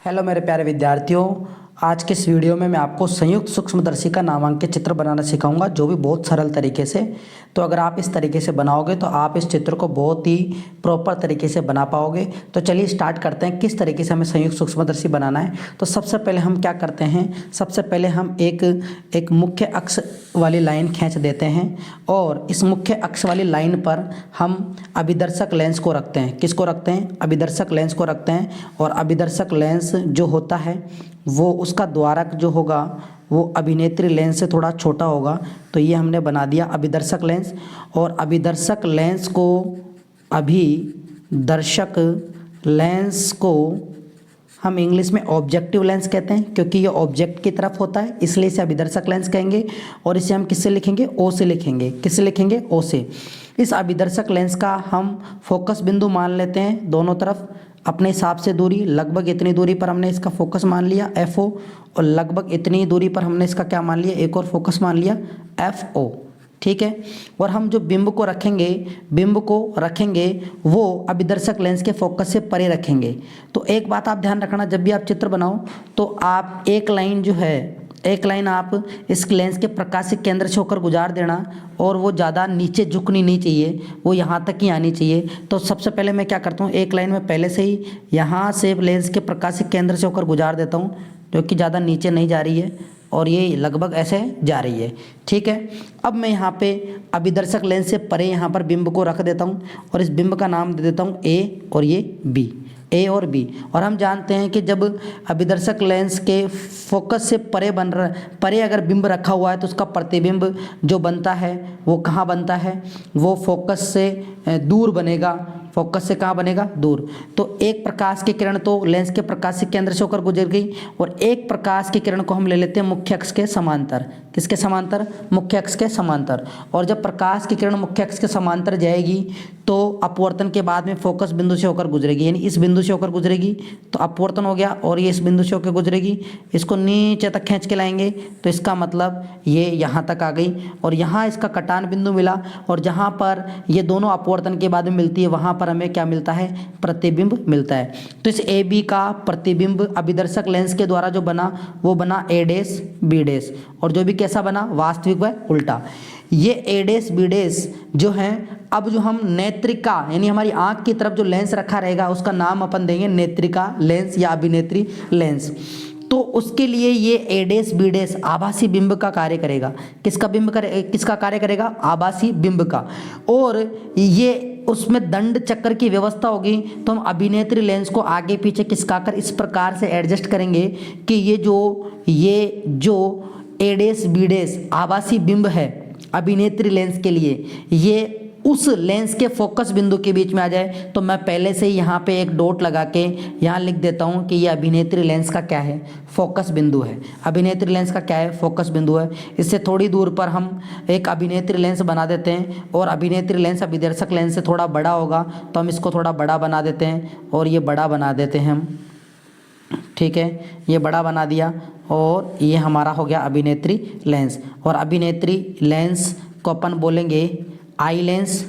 Hello मेरे प्यारे विद्यार्थियों। आज के इस वीडियो में मैं आपको संयुक्त सूक्ष्मदर्शी का नामांकित चित्र बनाना सिखाऊंगा, जो भी बहुत सरल तरीके से। तो अगर आप इस तरीके से बनाओगे तो आप इस चित्र को बहुत ही प्रॉपर तरीके से बना पाओगे। तो चलिए स्टार्ट करते हैं किस तरीके से हमें संयुक्त सूक्ष्मदर्शी बनाना है। तो सबसे पहले हम क्या करते हैं, सबसे पहले हम एक मुख्य अक्ष वाली लाइन खींच देते हैं और इस मुख्य अक्ष वाली लाइन पर हम अभिदर्शक लेंस को रखते हैं। किसको रखते हैं? अभिदर्शक लेंस को रखते हैं। और अभिदर्शक लेंस जो होता है वो उसका द्वारक जो होगा वो अभिनेत्री लेंस से थोड़ा छोटा होगा। तो ये हमने बना दिया अभिदर्शक लेंस। और अभिदर्शक लेंस को हम इंग्लिश में ऑब्जेक्टिव लेंस कहते हैं, क्योंकि ये ऑब्जेक्ट की तरफ होता है, इसलिए इसे अभिदर्शक लेंस कहेंगे। और इसे हम किससे लिखेंगे? ओ से लिखेंगे। किससे लिखेंगे? ओ से। इस अभिदर्शक लेंस का हम फोकस बिंदु मान लेते हैं दोनों तरफ अपने हिसाब से दूरी। लगभग इतनी दूरी पर हमने इसका फोकस मान लिया FO, और लगभग इतनी दूरी पर हमने इसका क्या मान लिया? एक और फोकस मान लिया FO। ठीक है। और हम जो बिंब को रखेंगे वो अभिदर्शक लेंस के फोकस से परे रखेंगे। तो एक बात आप ध्यान रखना, जब भी आप चित्र बनाओ तो आप एक लाइन आप इस लेंस के प्रकाशिक केंद्र से होकर गुजार देना, और वो ज़्यादा नीचे झुकनी नहीं चाहिए, वो यहाँ तक ही आनी चाहिए। तो सबसे पहले मैं क्या करता हूँ, एक लाइन में पहले से ही यहाँ से लेंस के प्रकाशिक केंद्र से होकर गुजार देता हूँ, जो कि ज़्यादा नीचे नहीं जा रही है और ये लगभग ऐसे जा रही है। ठीक है। अब मैं यहाँ पे अभिदर्शक लेंस से परे यहाँ पर बिंब को रख देता हूँ और इस बिंब का नाम दे देता हूँ A और ये B, A और B। और हम जानते हैं कि जब अभिदर्शक लेंस के फोकस से परे अगर बिंब रखा हुआ है तो उसका प्रतिबिंब जो बनता है वो कहाँ बनता है? वो फोकस से दूर बनेगा। फोकस से कहाँ बनेगा? दूर। तो एक प्रकाश की किरण तो लेंस के प्रकाशिक केंद्र से होकर गुजर गई, और एक प्रकाश की किरण को हम ले लेते हैं मुख्य अक्ष के समांतर। किसके समांतर? मुख्य अक्ष के समांतर। और जब प्रकाश की किरण मुख्य अक्ष के समांतर जाएगी तो अपवर्तन के बाद में फोकस बिंदु से होकर गुजरेगी, यानी इस बिंदु से होकर गुजरेगी तो अपवर्तन हो गया, और ये इस बिंदु से होकर गुजरेगी। इसको नीचे तक खींच के लाएंगे तो इसका मतलब ये यहाँ तक आ गई, और यहाँ इसका कटान बिंदु मिला, और जहाँ पर ये दोनों अपवर्तन के बाद में मिलती है वहाँ पर हमें क्या मिलता है? प्रतिबिंब मिलता है। तो इस AB का प्रतिबिंब अभिदर्शक लेंस के द्वारा जो बना वो बना A' B', और जो भी कैसा बना? वास्तविक व उल्टा। ये A' B' जो है, अब जो हम नेत्रिका यानी हमारी आंख की तरफ जो लेंस रखा रहेगा उसका नाम अपन देंगे नेत्रिका लेंस या अभिनेत्री लेंस। तो उसके लिए ये A' B' आभासी बिंब का कार्य करेगा। किसका कार्य करेगा? आभासी बिंब का। और ये उसमें दंड चक्र की व्यवस्था होगी, तो हम अभिनेत्री लेंस को आगे पीछे खिसकाकर इस प्रकार से एडजस्ट करेंगे कि ये जो A' B' आभासी बिंब है अभिनेत्री लेंस के लिए, ये उस लेंस के फोकस बिंदु के बीच में आ जाए। तो मैं पहले से ही यहाँ पे एक डॉट लगा के यहाँ लिख देता हूँ कि ये अभिनेत्री लेंस का क्या है? फोकस बिंदु है। अभिनेत्री लेंस का क्या है? फोकस बिंदु है। इससे थोड़ी दूर पर हम एक अभिनेत्री लेंस बना देते हैं, और अभिनेत्री लेंस अभिदर्शक लेंस से थोड़ा बड़ा होगा तो हम इसको थोड़ा बड़ा बना देते हैं, और ये बड़ा बना देते हैं हम। ठीक है, ये बड़ा बना दिया, और ये हमारा हो गया अभिनेत्री लेंस। और अभिनेत्री लेंस को अपन बोलेंगे आई लेंस।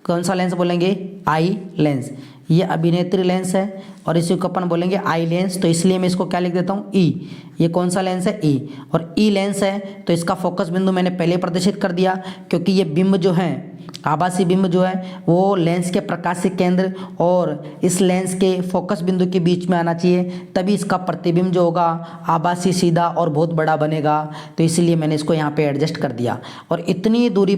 कौन सा लेंस बोलेंगे? Eye lens. ये अभिनेत्री लेंस है और इसी को अपन बोलेंगे आई लेंस, तो इसलिए मैं इसको क्या लिख देता हूँ? ई। ये कौन सा लेंस है? ई। और ई लेंस है तो इसका फोकस बिंदु मैंने पहले प्रदर्शित कर दिया, क्योंकि ये बिंब जो है आभासी बिंब जो है वो लेंस के प्रकाशिक केंद्र और इस लेंस के फोकस बिंदु के बीच में आना चाहिए, तभी इसका प्रतिबिंब जो होगा आभासी सीधा और बहुत बड़ा बनेगा। तो इसलिए मैंने इसको यहाँ पे एडजस्ट कर दिया। और इतनी दूरी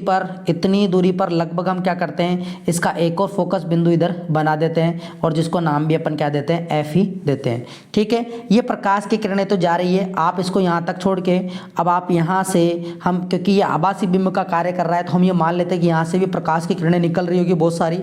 पर लगभग हम क्या करते हैं, इसका एक और फोकस बिंदु इधर बना देते हैं, और जिसको नाम भी अपन क्या देते हैं? F ही देते हैं। ठीक है। ये प्रकाश की किरणें तो जा रही है, आप इसको यहाँ तक छोड़ के अब आप यहाँ से हम, क्योंकि ये आभासी बिंब का कार्य कर रहा है तो हम ये मान लेते हैं कि यहाँ से भी प्रकाश की किरणें निकल रही होगी बहुत सारी।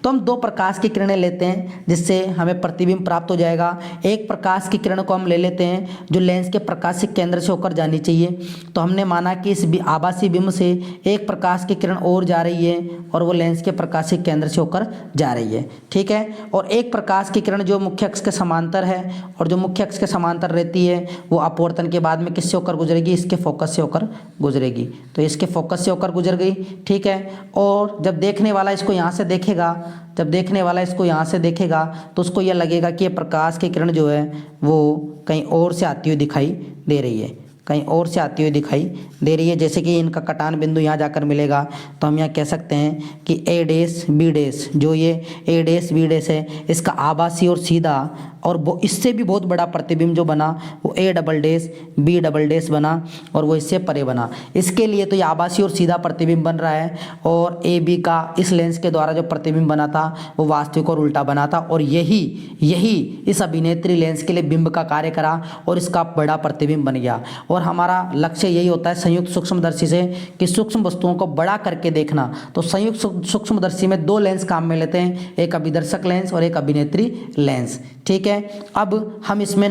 तो हम दो प्रकाश की किरणें लेते हैं जिससे हमें प्रतिबिंब प्राप्त हो जाएगा। एक प्रकाश की किरण को हम ले लेते हैं जो लेंस के प्रकाशिक केंद्र से होकर जानी चाहिए। तो हमने माना कि इस आभासी बिंब से एक प्रकाश की किरण और जा रही है और वो लेंस के प्रकाशिक केंद्र से होकर जा रही है। ठीक है। और एक प्रकाश की किरण जो मुख्य अक्ष के समांतर है और जो मुख्य अक्ष के समांतर रहती है वो अपवर्तन के बाद में किससे होकर गुजरेगी, इसके फोकस से होकर गुजरेगी। तो इसके फोकस से होकर गुजर गई, ठीक है। और जब देखने वाला इसको यहाँ से देखेगा, जब देखने वाला इसको यहाँ से देखेगा तो उसको यह लगेगा कि ये प्रकाश की किरण जो है वो कहीं और से आती हुई दिखाई दे रही है, कहीं और से आती हुई दिखाई दे रही है। जैसे कि इनका कटान बिंदु यहाँ जाकर मिलेगा तो हम यहाँ कह सकते हैं कि ए डैश बी डैश, जो ये ए डैश बी डैश है इसका आभासी और सीधा और वो इससे भी बहुत बड़ा प्रतिबिंब जो बना वो A double dash B double dash बना और वो इससे परे बना। इसके लिए तो ये आभासी और सीधा प्रतिबिंब बन रहा है और ए बी का इस लेंस के द्वारा जो प्रतिबिंब बना था वो वास्तविक और उल्टा बना था और यही इस अभिनेत्री लेंस के लिए बिंब का कार्य करा और इसका बड़ा प्रतिबिंब बन गया। और हमारा लक्ष्य यही होता है संयुक्त सूक्ष्मदर्शी से कि सूक्ष्म वस्तुओं को बड़ा करके देखना। तो संयुक्त सूक्ष्मदर्शी में दो लेंस काम में लेते हैं, एक अभिदर्शक लेंस और एक अभिनेत्री लेंस, ठीक है। अब हम इसमें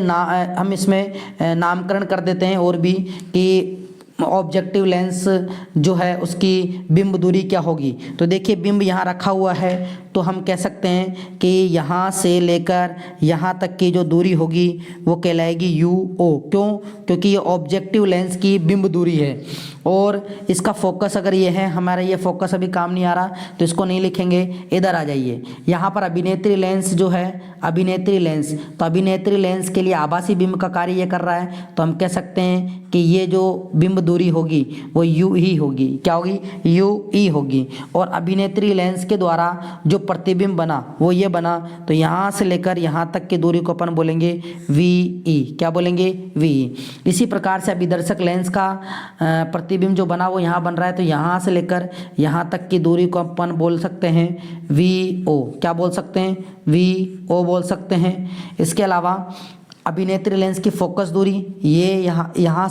नामकरण कर देते हैं और भी कि ऑब्जेक्टिव लेंस जो है उसकी बिंब दूरी क्या होगी। तो देखिए बिंब यहाँ रखा हुआ है तो हम कह सकते हैं कि यहाँ से लेकर यहाँ तक की जो दूरी होगी वो कहलाएगी यू ओ। क्यों? क्योंकि ये ऑब्जेक्टिव लेंस की बिंब दूरी है और इसका फोकस अगर ये है, हमारा ये फोकस अभी काम नहीं आ रहा तो इसको नहीं लिखेंगे, इधर आ जाइए। यहाँ पर अभिनेत्री लेंस जो है, अभिनेत्री लेंस, तो अभिनेत्री लेंस के लिए आभासी बिंब का कार्य ये कर रहा है तो हम कह सकते हैं कि ये जो बिंब दूरी होगी वो यू ही होगी। क्या होगी? यू ई होगी। और अभिनेत्री लेंस के द्वारा जो प्रतिबिंब बना वो ये बना, तो यहाँ से लेकर यहाँ तक की दूरी को अपन बोलेंगे वी ई। क्या बोलेंगे? V E. इसी प्रकार से अभिदर्शक लेंस का प्रतिबिंब जो बना वो यहाँ बन रहा है तो यहाँ से लेकर यहाँ तक की दूरी को अपन बोल सकते हैं वी ओ। क्या बोल सकते हैं? वी ओ बोल सकते हैं। इसके अलावा अभिनेत्री लेंस की फोकस दूरी ये यहाँ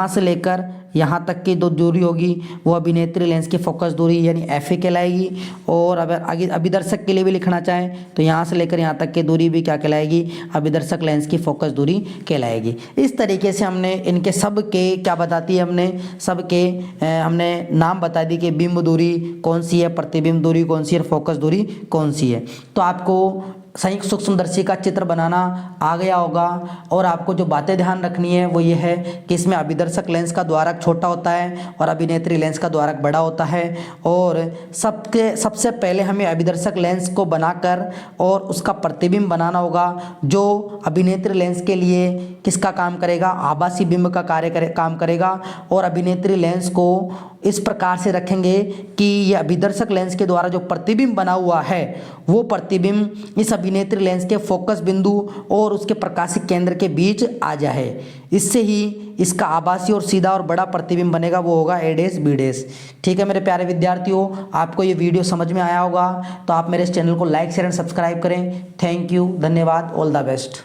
से लेकर यहाँ तक की जो दूरी होगी वो अभिनेत्री लेंस की फोकस दूरी यानी एफ ए कहलाएगी। और अगर आगे अभिदर्शक के लिए भी लिखना चाहें तो यहाँ से लेकर यहाँ तक की दूरी भी क्या कहलाएगी? अभिदर्शक लेंस की फोकस दूरी कहलाएगी। इस तरीके से हमने इनके सब के क्या बताती है, हमने सब के हमने नाम बता दी कि बिंब दूरी कौन सी है, प्रतिबिंब दूरी कौन सी है और फोकस दूरी कौन सी है। तो आपको संयुक्त सूक्ष्मदर्शी का चित्र बनाना आ गया होगा और आपको जो बातें ध्यान रखनी है वो ये है कि इसमें अभिदर्शक लेंस का द्वारक छोटा होता है और अभिनेत्री लेंस का द्वारक बड़ा होता है। और सबसे पहले हमें अभिदर्शक लेंस को बनाकर और उसका प्रतिबिंब बनाना होगा जो अभिनेत्री लेंस के लिए किसका काम करेगा? आभासी बिंब का काम करेगा। और अभिनेत्री लेंस को इस प्रकार से रखेंगे कि ये अभिदर्शक लेंस के द्वारा जो प्रतिबिंब बना हुआ है वो प्रतिबिंब इस अभिनेत्री लेंस के फोकस बिंदु और उसके प्रकाशिक केंद्र के बीच आ जाए। इससे ही इसका आभासी और सीधा और बड़ा प्रतिबिंब बनेगा, वो होगा ए डैश बी डैश। ठीक है मेरे प्यारे विद्यार्थियों, आपको ये वीडियो समझ में आया होगा तो आप मेरे इस चैनल को लाइक शेयर एंड सब्सक्राइब करें। थैंक यू, धन्यवाद, ऑल द बेस्ट।